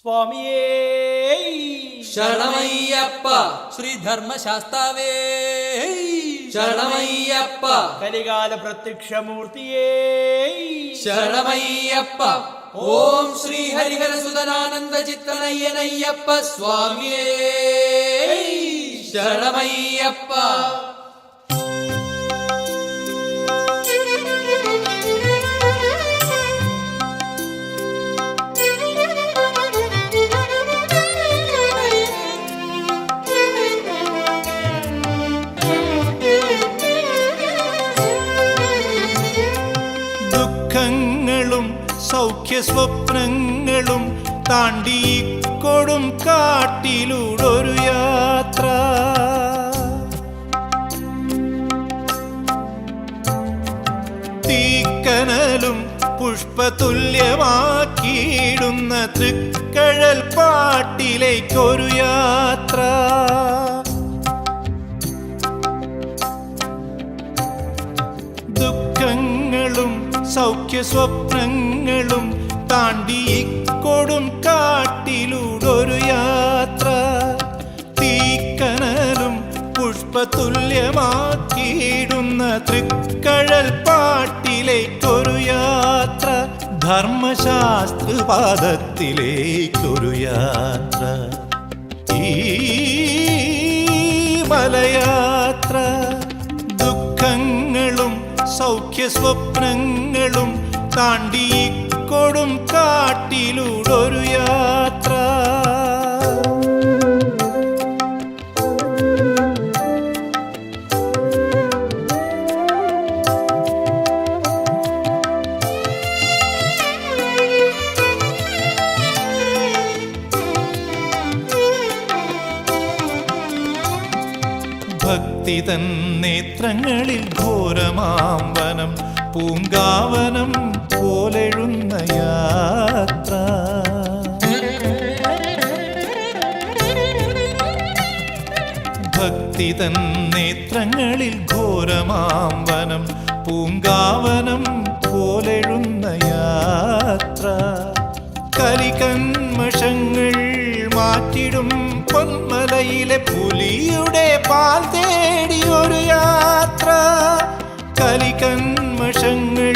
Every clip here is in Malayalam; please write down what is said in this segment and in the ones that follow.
സ്വാമിയേ ശരണമയ്യപ്പ. ശ്രീധർമ്മശാസ്താവേ ശരണമയ്യപ്പ. കലികാല പ്രത്യക്ഷമൂർത്തിയേ ശരണമയ്യപ്പ. ഓം ശ്രീ ഹരിഹരസുതനാനന്ദ ചിത്തനയ്യനയ്യപ്പ സ്വാമിയേ ശരണമയ്യപ്പ. ദുഃഖങ്ങളും സൗഖ്യ സ്വപ്നങ്ങളും താണ്ടി കൊടും കാട്ടിലൂടൊരു യാത്ര. തീക്കനലും പുഷ്പതുല്യമാക്കിയിടുന്ന തൃക്കഴൽ പാട്ടിലേക്കൊരു യാത്ര. ദുഃഖങ്ങളും സൗഖ്യ സ്വപ്നങ്ങളും താണ്ടി കൊടും കാട്ടിലൂടൊരു യാത്ര. തീക്കനലും പുഷ്പതുല്യമാക്കിയിടുന്ന തൃക്കഴൽ പാട്ടിലേക്കൊരു യാത്ര. ധർമ്മശാസ്ത്രപാദത്തിലേക്കൊരു യാത്ര. ഈ മലയാത്ര ദുഃഖങ്ങളും സൗഖ്യ സ്വപ്നങ്ങളും താണ്ടി കൊടും കാട്ടിലൂടൊരു യാത്ര. ഭക്തി തൻ നേത്രങ്ങളിൽ ഘോരമാം വനം പൂങ്കാവനം പോലെഴുന്ന യാത്ര. ഭക്തി തൻ നേത്രങ്ങളിൽ ഘോരമാം വനം പൂങ്കാവനം പോലെഴുന്ന യാത്ര. കലികന്മഷങ്ങൾ മാറ്റിടും പൊന്മലയിലെ പുലിയുടെ പാൽ തേടിയൊരു യാത്ര. കലികന്മഷങ്ങൾ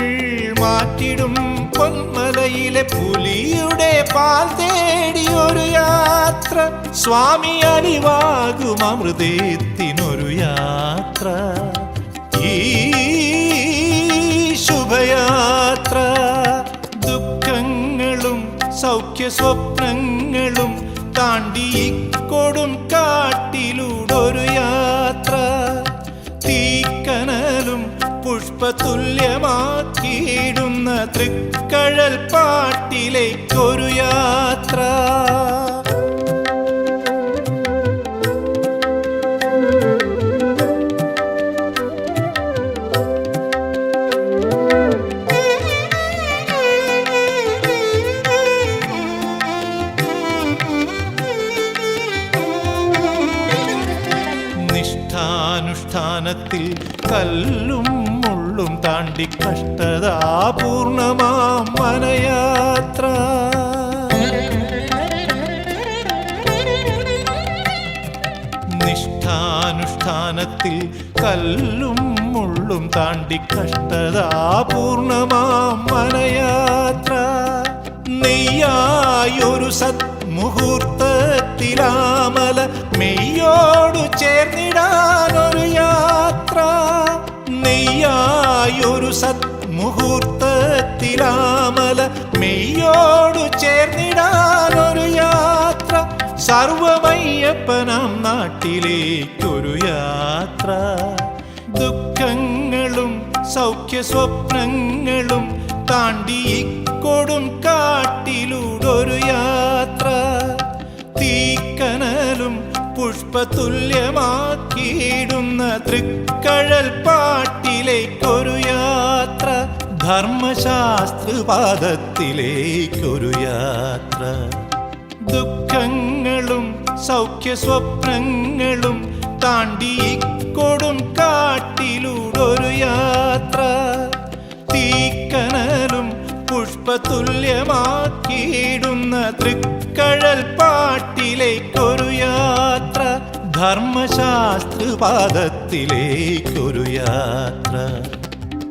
മാറ്റിടും പൊന്മലയിലെ പുലിയുടെ പാൽ തേടിയൊരു യാത്ര. സ്വാമി അലിവാകും അമൃതത്തിനൊരു യാത്ര. ഈ ശുഭയാത്ര ദുഃഖങ്ങളും സൗഖ്യ സ്വപ്നങ്ങളും താണ്ടി കൊടും കാട്ടിലൂടൊരു യാത്ര. തീക്കനലും പുഷ്പതുല്യമാക്കിയിടുന്ന തൃക്കഴൽ പാട്ടിലേക്കൊരു യാത്ര. നിഷ്ഠാനുഷ്ഠാനത്തിൽ കല്ലും മുള്ളും താണ്ടി കഷ്ടതാപൂർണമാം മനയാത്ര. നിഷ്ഠാനുഷ്ഠാനത്തിൽ കല്ലും മുള്ളും താണ്ടി കഷ്ടതാപൂർണമാം മനയാത്ര. നെയ്യായൊരു സത്മുഹൂർത്തത്തിലാമല മെയ്യോടു ചേർന്നിടാനൊരു യാത്ര. നെയ്യായൊരു സത്മുഹൂർത്തത്തിലാമല മെയ്യോടു ചേർന്നിടാനൊരു യാത്ര. സർവമയ്യപ്പനാം നാട്ടിലേക്കൊരു യാത്ര. ദുഃഖങ്ങളും സൗഖ്യ സ്വപ്നങ്ങളും താണ്ടി കൊടും കാട്ടിലൂടൊരു യാത്ര. തീക്കനലും പുഷ്പതുല്യമാക്കിയിടുന്ന തൃക്കഴൽ പാട്ടിലേക്കൊരു യാത്ര. ധർമ്മശാസ്ത്രപാദത്തിലേക്കൊരു യാത്ര. ദുഃഖങ്ങളും സൗഖ്യ സ്വപ്നങ്ങളും താണ്ടി കൊടും കാട്ടിലൂടൊരു യാത്ര. തീക്കനലും പുഷ്പതുല്യമാക്കിയിടുന്ന തൃക്കഴൽ പാട്ടിലേക്കൊരു യാത്ര, ധർമ്മശാസ്ത്രപാദത്തിലേക്കൊരു യാത്ര.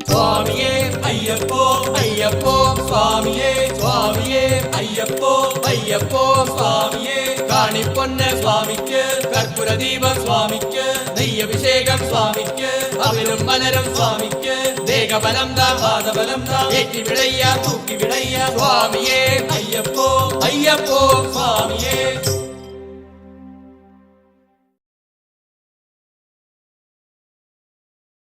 സ്വാമിയേ അയ്യപ്പോ അയ്യപ്പോ സ്വാമിയേ സ്വാമിയേ അയ്യപ്പോ അയ്യപ്പോ സ്വാമിയേ കാണിപ്പൊന്ന സ്വാമിക്ക് കർപ്പൂരദീപം സ്വാമിക്ക് നെയ്യഭിഷേകം സ്വാമിക്ക് അവനും മലരും സ്വാമിക്ക് ദേഹബലം ദാ പാദബലം ദാ ഏറ്റി വിടയ്യ തൂക്കി വിടയ്യ സ്വാമിയേ അയ്യപ്പോ അയ്യപ്പോ സ്വാമിയേ